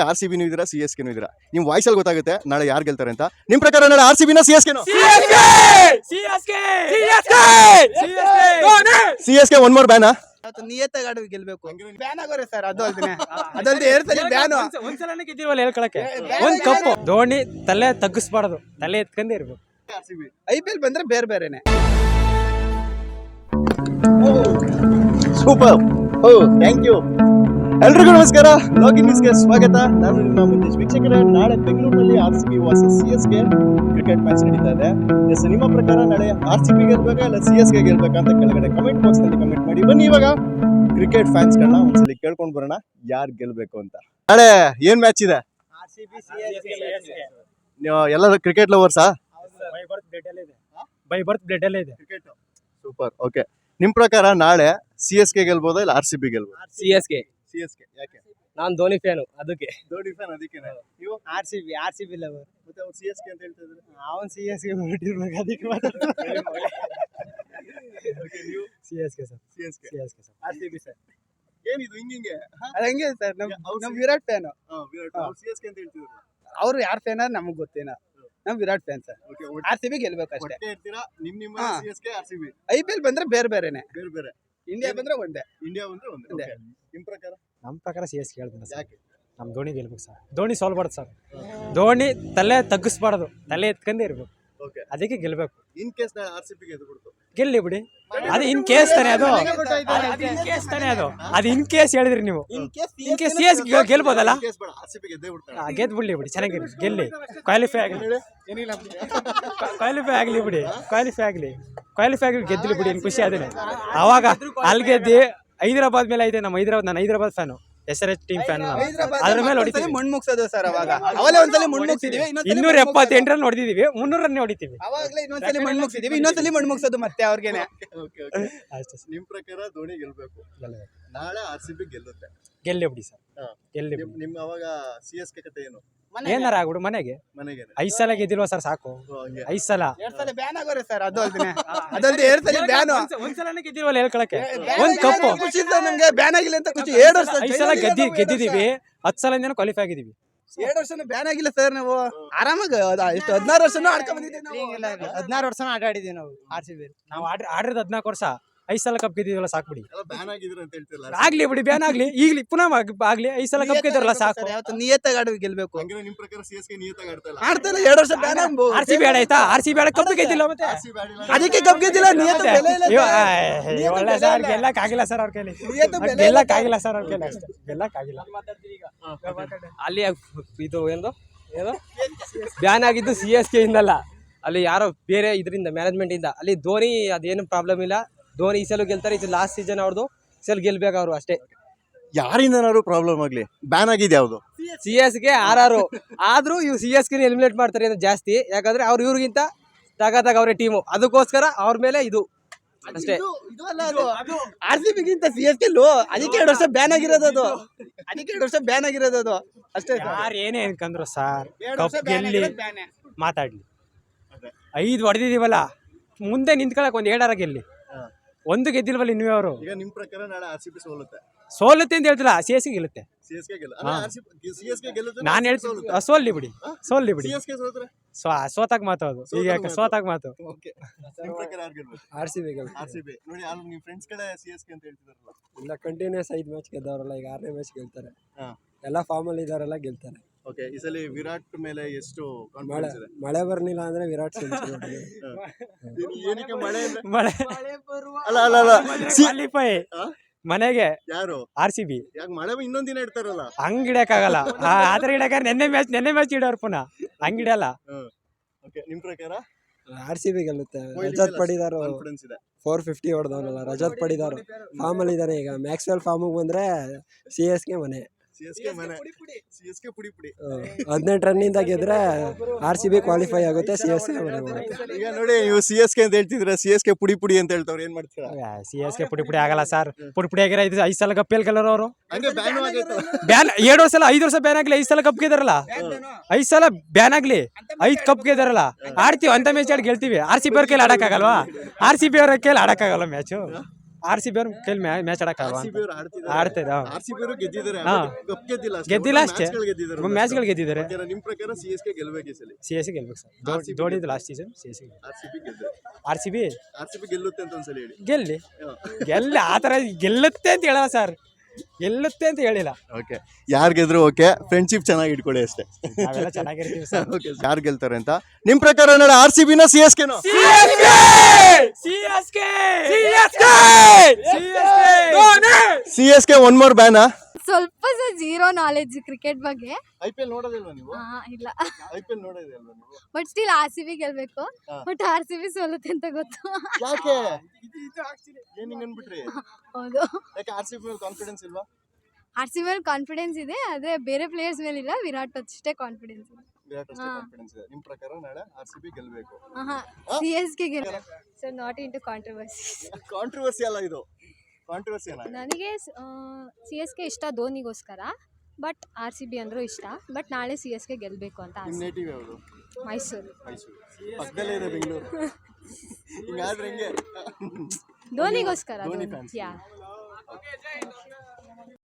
R C ಬಿನೂ ಇದೀರಾ, C S ಕೆನೂ ಇದೀರಾ. ನಿಮ್ ವಾಯ್ಸ್ ಅಲ್ಲಿ ಗೊತ್ತಾಗುತ್ತೆ ನಾಳೆ ಯಾರು ಗೆಲ್ತಾರೆ ಅಂತ. ನಿಮ್ ಪ್ರಕಾರ ನಾಳೆ ಆರ್ ಸಿ ಬಿನ ಸಿ ಎಸ್ ಕೆನೋ? C S K one more ಬ್ಯಾನಾ? ನಿಯತ್ತಾಗಿ ಗೆಲ್ಬೇಕು. ಬ್ಯಾನ್ ಆಗೋರೆ ಸರ್, ಅದು ಅದಲ್ದೆ ಹೇಳ್ತಾರೆ ಬ್ಯಾನು. ಒಂದ್ಸಲನೇ ಗೆದ್ದಿಲ್ವಲ್ಲ ಹೇಳ್ಕೊಳಕ್ಕೆ. ಒಂದ್ ಕಪ್ಪು ಧೋನಿ ತಲೆ ತಗ್ಗಿಸ್ಬಾರ್ದು, ತಲೆ ಎತ್ಕೊಂಡೇ ಇರ್ಬೇಕು. IPL ಬಂದ್ರೆ ಬೇರೆ ಬೇರೆನೆ. ಸೂಪರ್. Thank you. ಎಲ್ರಿಗೂ ನಮಸ್ಕಾರ. ಲಾಗಿನ್ ನ್ಯೂಸ್ಗೆ ಸ್ವಾಗತ. ನಾನು ನಿಮ್ಮ ಮುಖೇಶ್. ವೀಕ್ಷಕರೇ, ನಾಳೆ ಬೆಂಗಳೂರಿನಲ್ಲಿ R C B versus C S K cricket match ನಡೀತಾ ಇದೆ. ಎಸ್, ನಿಮ್ಮ ಪ್ರಕಾರ ನಾಳೆ ಆರ್ ಸಿ ಬಿ ಗೆಲ್ಬೇಕಾ ಇಲ್ಲ ಸಿ ಎಸ್ ಕೆ ಗೆಲ್ಬೇಕಾ ಅಂತ ಕೆಳಗಡೆ ಕಮೆಂಟ್ ಬಾಕ್ಸ್ ನಲ್ಲಿ ಕಮೆಂಟ್ ಮಾಡಿ. ಬನ್ನಿ ಇವಾಗ ಕ್ರಿಕೆಟ್ ಫ್ಯಾನ್ಸ್ ಗಳನ್ನ ಒಂದ್ಸಲಿ ಕೇಳ್ಕೊಂಡ್ ಬರೋಣ ಯಾರು ಗೆಲ್ಬೇಕು ಅಂತ. ನಾಳೆ ಏನ್ ಮ್ಯಾಚ್ ಇದೆ? ಎಲ್ಲರೂ ಕ್ರಿಕೆಟ್ ಲವರ್ಸಾ? ಬೈ ಬರ್ತ್ ಬ್ಲಡ್ ಅಲ್ಲೇ ಇದೆ ಕ್ರಿಕೆಟ್. ಸೂಪರ್. ಓಕೆ, ನಿಮ್ ಪ್ರಕಾರ ನಾಳೆ ಸಿ ಎಸ್ ಕೆ ಗೆಲ್ಬೋದಾ ಇಲ್ಲ ಆರ್ ಸಿ ಬಿ ಗೆಲ್ಬೋದಾ? C S K. ಯಾಕೆ? ನಾನ್ ಧೋನಿ ಫ್ಯಾನು, ಅದಕ್ಕೆ. ಧೋನಿ ಫ್ಯಾನ್, ಅದಕ್ಕೆ. ನೀವು ಆರ್ ಸಿ ಬಿ ಲವರ್. ಮತ್ತೆ ಅವ್ರು ಸಿ ಎಸ್ ಕೆ ಅಂತ ಹೇಳ್ತಾ ಇದ್ರು. ಅವನ್ CSK ಬಿಟ್ಟಿರ್ಬೇಕು, ಅದಕ್ಕೆ C S K sir. R C B sir. ಏನಿದು ಹಿಂಗೆ? ಹಂಗೆ ಸರ್, ನಮ್ Virat fan. Virat C S K ಅಂತ ಹೇಳ್ತಿದ್ರು. ಅವ್ರು ಯಾರ್ ಫ್ಯಾನ್ ನಮಗ್ ಗೊತ್ತೇನ. ನಮ್ Virat fan sir. R C B ಗೆಲ್ಬೇಕು ಅಷ್ಟೇ. ನಿಮ್ಮ C S K R C B. IPL ಬಂದ್ರೆ ಬೇರೆ ಬೇರೆನೆ. ಬೇರೆ ಇಂಡಿಯಾ ಬಂದ್ರೆ ಒಂದೇ. ಇಂಡಿಯಾ ಬಂದ್ರೆ ಒಂದೇ. ನಿಮ್ ಪ್ರಕಾರ? ನಮ್ ಪ್ರಕಾರ ಸಿ ಎಸ್ ಕೆ ಹೇಳ್ತೀನಿ ಸರ್. ಯಾಕೆ? ನಮ್ ಧೋನಿ ಗೆಲ್ಬೇಕು ಸರ್. ಧೋನಿ ಸೋಲ್ಬಾರ್ದು ಸರ್. ಧೋನಿ ತಲೆ ತಗ್ಗಿಸ್ಬಾರ್ದು, ತಲೆ ಎತ್ಕೊಂಡೇ ಇರ್ಬೇಕು. ಅದಕ್ಕೆ ಗೆಲ್ಬೇಕು. ಇನ್ ಕೇಸ್ ನಾಳೆ ಆರ್ ಸಿ ಬಿ ಗೆದ್ದು ಗೆಲ್ಲಿ ಬಿಡಿ. ಅದು ಇನ್ ಕೇಸ್ ತಾನೆ, ಅದು ಇನ್ ಕೇಸ್ ಹೇಳಿದ್ರಿ ನೀವು. ಇನ್ ಕೇಸ್ ಸಿ ಎಸ್ ಗೆಲ್ಬೋದಲ್ಲ? ಆರ್ ಸಿ ಬಿ ಗೆದ್ದೇ ಬಿಡ್ತಾರೆ. ಗೆದ್ದು ಬಿಡ್ಲಿ ಬಿಡಿ, ಚೆನ್ನಾಗಿ ಗೆಲ್ಲಿ. ಕ್ವಾಲಿಫೈ ಆಗಲಿ ಬಿಡಿ. ಕ್ವಾಲಿಫೈ ಆಗಲಿ ಗೆದ್ದಿಲಿ ಬಿಡಿ, ಖುಷಿ ಅದೇನೆ. ಅವಾಗ ಅಲ್ಲಿ ಗೆದ್ದಿ ಹೈದರಾಬಾದ್ ಮೇಲೆ ಐತೆ ನಮ್ಮ ಹೈದರಾಬಾದ್. ನಾನು Hyderabad fan, SRH team fan. ಅದ್ರ ಮೇಲೆ ಹೊಡಿತೀವಿ. ಮಣ್ಣು ಮುಗ್ಸೋದು ಸರ್. ಅವಾಗ ಅವಲೇ ಒಂದ್ಸಲಿ ಮಣ್ಣು ಮುಗ್ಸಿದೀವಿ, 278 ರನ್ ಹೊಡೆದಿದೀವಿ, 300 ರನ್ ಹೊಡಿತೀವಿ. ಅವಾಗಲೇ ಇನ್ನೊಂದ್ಸಲಿ ಮಣ್ಣು ಮುಗ್ಸಿದೀವಿ, ಇನ್ನೊಂದ್ಸಲಿ ಮಣ್ಣು ಮುಗ್ಸೋದು ಮತ್ತೆ ಅವ್ರಿಗೇನೆ. ಅಷ್ಟೇ. ನಿಮ್ ಪ್ರಕಾರ ಧೋನಿ ಗೆಲ್ಬೇಕು, ನಾಳೆ ಆರ್ ಸಿ ಬಿ ಗೆಲ್ಲುತ್ತೆ. ಗೆಲ್ಲಿ ಬಿಡಿ ಸರ್, ಗೆಲ್ಲಿ. ನಿಮ್ ಅವಾಗ ಸಿ ಎಸ್ ಕೆ ಕತೆ ಏನು? ಏನಾರ ಆಗ್ಬಿಡು ಮನೆಗೆ. 5 ಸಲ ಗೆದ್ದಿಲ್ವಾ ಸರ್? ಸಾಕು 5 ಸಲ. 2 ಸಲ ಬ್ಯಾನ್ ಆಗೋರೆ ಸರ್, ಅದು ಅದಲ್ದೆ 2 ಸಲ ಬ್ಯಾನು. ಒಂದ್ಸಲನೇ ಗೆದ್ದಿಲ್ವಲ್ಲ ಹೇಳ್ಕೊಳಕ್ಕೆ. ಒಂದ್ ಕಪ್ಪು ಖುಷಿ ಇತ್ತು ನಮ್ಗೆ, ಬ್ಯಾನ್ ಆಗಿಲ್ಲ ಅಂತ ಖುಷಿ. 2 ವರ್ಷ 5 ಸಲ ಗೆದ್ದಿದೀವಿ, 10 ಸಲ ಕ್ವಾಲಿಫೈ ಆಗಿದೀವಿ. 2 ವರ್ಷನೂ ಬ್ಯಾನ್ ಆಗಿಲ್ಲ ಸರ್. ನಾವು ಆರಾಮಾಗಿ ಎಷ್ಟು 16 ವರ್ಷನೂ ಆಡ್ಕೊಂಡ್ ಬಂದಿದ್ದೀವಿ ನಾವು. 16 ವರ್ಷ ಆಟ ಆಡಿದೀವಿ ನಾವು ಆರ್ ಸಿ ಬಿ. ನಾವು ಆಡಿರೋದು 14 ವರ್ಷ. 5 ಸಲ ಕಪ್ ಗೆದ್ದಿದ್ವಲ್ಲ, ಸಾಕು ಬಿಡಿ. ಬ್ಯಾನ್ ಆಗಿದ್ರು ಅಂತ ಹೇಳ್ತಿಲ್ಲ. ಆಗ್ಲಿ ಬಿಡಿ, ಬ್ಯಾನ್ ಆಗ್ಲಿ, ಈಗ್ಲಿ ಪುನಃ ಆಗ್ಲಿ. 5 ಸಲ ಕಪ್ ಗೆದ್ದಿರಲ್ಲ, ಸಾಕು. ನಿಯತ್ತಾಗಿ ಗೆಲ್ಬೇಕು. ಹಂಗಾರೆ ನಿಮ್ ಪ್ರಕಾರ ಸಿ ಎಸ್ ಕೆ ನಿಯತ್ತಾಗಿ ಆಡ್ತಾ ಆಡ್ತಾನೆ. 2 ವರ್ಷ ಬ್ಯಾನ್ ಆಗ್ಬೋದು. ಆರ್ ಸಿ ಬಿ ಆಡಾಯ್ತಾ? ಆರ್ ಸಿ ಬಿ ಆಡ ಕಪ್ ಗೆದ್ದಿಲ್ಲ, ಮತ್ತೆ ಅದಕ್ಕೆ ಕಪ್ ಗೆದ್ದಿಲ್ಲ. ನಿಯತ್ತು ಬೆಲೆ ಇಲ್ಲ. ಒಳ್ಳೆ ಸರ್, ಗೆಲ್ಲಕ್ಕಾಗಿಲ್ಲ ಸರ್ ಅವ್ರ ಕೈಲಿ. ಗೆಲ್ಲಕ್ಕಾಗಿಲ್ಲ ಸರ್ ಅವ್ರ ಕೈಲಿ, ಅಷ್ಟೇ. ಗೆಲ್ಲಕ್ಕಾಗಿಲ್ಲ. ಅಲ್ಲಿ ಇದು ಏನು ಬ್ಯಾನ್ ಆಗಿದ್ದು ಸಿ ಎಸ್ ಕೆ ಇಂದಲ್ಲ, ಅಲ್ಲಿ ಯಾರೋ ಬೇರೆ ಇದರಿಂದ ಮ್ಯಾನೇಜ್ಮೆಂಟ್ ಇಂದ. ಅಲ್ಲಿ ಧೋನಿ ಅದೇನು ಪ್ರಾಬ್ಲಮ್ ಇಲ್ಲ. ಧೋನಿ ಈ ಸಲ ಗೆಲ್ತಾರೆ. ಇದು ಲಾಸ್ಟ್ ಸೀಸನ್ ಅವ್ರದ್ದು. ಈ ಸಲ ಗೆಲ್ಬೇಕು ಅವರು, ಅಷ್ಟೇ. ಯಾರಿಂದನಾದ್ರು ಪ್ರಾಬ್ಲಮ್ ಆಗ್ಲಿ, ಬ್ಯಾನ್ ಆಗಿದೆ ಯಾವ್ದು? ಸಿ ಎಸ್ ಗೆ RR. ಆದ್ರೂ ಇವ್ ಸಿ ಎಸ್ ಗೆ ಎಲಿಮಿನೇಟ್ ಮಾಡ್ತಾರೆ ಅಂತ ಜಾಸ್ತಿ. ಯಾಕಂದ್ರೆ ಅವ್ರು ಇವ್ರಿಗಿಂತ ತಗದಾಗ ಅವರೇ ಟೀಮು, ಅದಕ್ಕೋಸ್ಕರ ಅವ್ರ ಮೇಲೆ ಇದು ಅಷ್ಟೇ. ಆರ್ ಸಿ ಬಿಗಿಂತ CSK ಲೋ, ಅದಕ್ಕೆ 2 ವರ್ಷ ಬ್ಯಾನ್ ಆಗಿರೋದು. ಅದು ಅದಕ್ಕೆ 2 ವರ್ಷ ಬ್ಯಾನ್ ಆಗಿರೋದು, ಅದು ಅಷ್ಟೇ. ಯಾರು ಏನೇ ಅನ್ಕಂದ್ರು ಸರ್, ಕಪ್ ಗೆಲ್ಲಿ ಮಾತಾಡ್ಲಿ. 5 ಹೊಡೆದಿದೀವಲ್ಲ, ಮುಂದೆ ನಿಂತ್ಕೊಳಕ್ ಒಂದ್ 7 ಗೆಲ್ಲಿ. 1 ಗೆದ್ದಿಲ್ವಲ್ಲ ಇನ್ನೂ ಅವರು. ಈಗ ನಿಮ್ ಪ್ರಕಾರ ನಾಳೆ ಆರ್ ಸಿ ಬಿ ಸೋಲುತ್ತೆ ಅಂತ ಹೇಳ್ತಿಲ್ಲ, ಸಿ ಎಸ್ ಗೆ ಗೆಲ್ಲುತ್ತೆ. ನಾನು ಹೇಳ್ತೀನಿ ಸೋಲ್ಲಿ ಬಿಡಿ. ಸೋತಾಗ ಮಾತು ಅದು. ಈಗ ಸೋತಾಗ ಮಾತು. ಆರ್ ಸಿ ಬಿ ನೋಡಿ, ನಿಮ್ ಫ್ರೆಂಡ್ಸ್ ಕಡೆ ಸಿ ಎಸ್ ಕೆ ಅಂತ ಹೇಳ್ತಿದಾರಲ್ಲ. ಇಲ್ಲ, ಕಂಟಿನ್ಯೂಸ್ 5 ಮ್ಯಾಚ್ ಗೆದ್ದವರಲ್ಲ, ಈಗ 6ನೇ ಮ್ಯಾಚ್ ಗೆಲ್ತಾರೆ. ಎಲ್ಲ ಫಾರ್ಮ್ ಅಲ್ಲಿ ಇದಾರೆಲ್ಲ ಗೆಲ್ತಾರೆ. ಓಕೆ, ಈ ಸಲ ವಿರಾಟ್ ಮೇಲೆ ಎಷ್ಟು ಕಾನ್ಫಿಡೆನ್ಸ್ ಇದೆ? ಮಳೆ ಬರ್ಲಿಲ್ಲ ಅಂದ್ರೆ ವಿರಾಟ್ ಏನಕ್ಕೆ ಮಳೆ? ಅಲ್ಲ ಕ್ವಾಲಿಫೈ ಮನೆಗೆ ಯಾರು? R C B. ಯಾಕೆ ಮಳೆ ಇನ್ನೊಂದ್ ದಿನ ಇಡ್ತಾರಲ್ಲ, ಹಂಗ್ ಇಡಕ್ಕಾಗಲ್ಲ. ಆತರ ಇಡಕ ನೆನ್ನೆ ಮ್ಯಾಚ್ ಇಡೋರು ಪುನಃ ಹಂಗಿಡಲ್ಲ. ಓಕೆ, ನಿಮ್ ಪ್ರಕಾರ ಆರ್ ಸಿ ಬಿ ಗೆಲ್ಲುತ್ತೆ. ರಜತ್ ಪಡಿದಾರು ಕಾನ್ಫಿಡೆನ್ಸ್ ಇದೆ. 450 ಹೊಡೆದವನಲ್ಲ ರಜತ್ ಪಡಿದಾರು. ಫಾರ್ಮ್ ಅಲ್ಲಿ ಇದಾರೆ. ಈಗ ಮ್ಯಾಕ್ಸ್ವೆಲ್ ಫಾರ್ಮಿಗೆ ಬಂದ್ರೆ CSK ಮನೆ. CSK ಮನೆ. CSK ಪುಡಿ 18 ರನ್ನಿಂದ ಗೆದ್ರೆ RCB ಕ್ವಾಲಿಫೈ ಆಗುತ್ತೆ. CSK ಮನೆ ಮಾಡುತ್ತೆ. ಈಗ ನೋಡಿ, ನೀವು CSK ಅಂತ ಹೇಳ್ತಿದ್ರೆ CSK ಪುಡಿ ಅಂತ ಹೇಳ್ತಾವ್ರೆ, ಏನ್ ಮಾಡ್ತೀರಾ? CSK ಪುಡಿ ಆಗಲ್ಲ ಸರ್. ಪುಡಿ ಆಗಿರ 5 ಸಲ ಕಪ್ ಗೆಲ್ಲರು ಅವರು. ಹಂಗೆ ಬ್ಯಾನ್ ಆಗೈತೆ. ಬ್ಯಾನ್ 7 ಸಲ 5 ವರ್ಷ ಬ್ಯಾನ್ ಆಗ್ಲಿ, 5 ಸಲ ಕಪ್ ಗೆದ್ದಾರಲ್ಲ. 5 ಸಲ ಬ್ಯಾನ್ ಆಗ್ಲಿ, 5 ಕಪ್ ಗೆದ್ದಾರಲ್ಲ. ಆಡ್ತೀವಿ ಅಂತ ಮ್ಯಾಚ್ ಆಡಿ ಗೆಲ್ತೀವಿ. RCB ಅವ್ರ ಕೈಲಿ ಆಡಕ್ಕಾಗಲ್ವಾ? RCB ಅವ್ರ ಕೈಲಿ ಆಡಕ್ಕಾಗಲ್ಲ ಮ್ಯಾಚು. RCB ಅವ್ರ ಕೈಲಿ ಮ್ಯಾಚ್ ಆಡಕ್ಕಾಗಲ್ಲ RCB ಅವ್ರು ಆಡ್ತಾರೆ RCB ಅವರು ಗೆದ್ದಿದ್ದಾರೆ ಹಾ. ಕಪ್ ಗೆದ್ದಿಲ್ಲ ಅಷ್ಟೇ. ಗೆದ್ದಿಲ್ಲ ಒಟ್ಟು ಅಷ್ಟೇ matchಗಳು ಗೆದ್ದಿದ್ದಾರೆ. ಮ್ಯಾಚ್ಗಳು ಗೆದ್ದಿದ್ದಾರೆ ಓಕೆನಾ? ನಿಮ್ ಪ್ರಕಾರ CSK ಗೆಲ್ಬೇಕು ಈ ಸಲ. CSK ಗೆಲ್ಬೇಕು ಸರ್ RCB ಧೋನಿದು ಲಾಸ್ಟ್ ಸೀಸನ್ CSK RCB ಗೆದ್ರೆ RCB ಗೆಲ್ಲುತ್ತೆ ಅಂತ ಒಂದ್ಸಲ ಹೇಳಿ. ಗೆಲ್ಲಿ ಆ ಥರ ಗೆಲ್ಲುತ್ತೆ ಅಂತ ಹೇಳಲ್ಲ ಸರ್ ಗೆಲ್ಲುತ್ತೆ ಅಂತ ಹೇಳಿಲ್ಲ ಓಕೆ, ಯಾರು ಗೆದ್ರು ಓಕೆ, ಫ್ರೆಂಡ್ಶಿಪ್ ಚೆನ್ನಾಗಿ ಇಟ್ಕೊಳ್ಳಿ ಅಷ್ಟೇ. ನಾವೆಲ್ಲ ಚೆನ್ನಾಗಿರ್ತೀವಿ ಸರ್ ಓಕೆ, ಯಾರು ಗೆಲ್ತಾರೆ ಅಂತ ನಿಮ್ ಪ್ರಕಾರ ನಾಳೆ RCB ನ CSK ನೋ? CSK one more ban. ಸ್ವಲ್ಪ ಜೀರೋ ನಾಲೆಜ್ ಕ್ರಿಕೆಟ್ ಬಗ್ಗೆ. IPL ನೋಡೋದಿಲ್ವಾ ನೀವು? ಇಲ್ಲ, IPL ನೋಡೋದಿಲ್ವಾ ನೀವು? ಬಟ್ ಸ್ಟಿಲ್ RCB ಗೆಲ್ಬೇಕು. ಬಟ್ RCB ಸೋಲುತ್ತೆ ಅಂತ ಗೊತ್ತು. ಯಾಕೆ ಏನ್ ಹಿಂಗ್ ಅನ್ಬಿಟ್ರಿ? ಹೌದು, ಯಾಕೆ RCB ಮೇಲೆ ಕಾನ್ಫಿಡೆನ್ಸ್ ಇಲ್ವಾ? RCB ಮೇಲೆ ಕಾನ್ಫಿಡೆನ್ಸ್ ಇದೆ, ಆದ್ರೆ ಬೇರೆ ಪ್ಲೇಯರ್ಸ್ ಮೇಲೆ ಇಲ್ಲ. ವಿರಾಟ್ ಅಷ್ಟೇ ಕಾನ್ಫಿಡೆನ್ಸ್ ಇದೆ. ವಿರಾಟ್ ಅಷ್ಟೇ ಕಾನ್ಫಿಡೆನ್ಸ್ ಇದೆ. ನಿಮ್ ಪ್ರಕಾರ ನಾಳೆ RCB ಗೆಲ್ಬೇಕು. CSK ಗೆಲ್ಲ. So naught into controversy. Controversy ಅಲ್ಲ ಇದು, ಕಾಂಟ್ರವರ್ಸಿ ಅಲ್ಲ. ನನಗೆ CSK ಇಷ್ಟ ಧೋನಿಗೋಸ್ಕರ, ಬಟ್ RCB ಅಂದ್ರೂ ಇಷ್ಟ. ಬಟ್ ನಾಳೆ CSK ಗೆಲ್ಲಬೇಕು ಅಂತ ನಿಮ್ ಆಸೆ. ನೇಟಿವ್ ಯಾವುದು? ಮೈಸೂರು. ಮೈಸೂರು ಪಕ್ಕದಲ್ಲೇ ಇದೆ ಬೆಂಗಳೂರು. ಹಿಂಗಾದ್ರೆ ಹೆಂಗೆ? ಧೋನಿಗೋಸ್ಕರ ಧೋನಿ fans. ಯಾ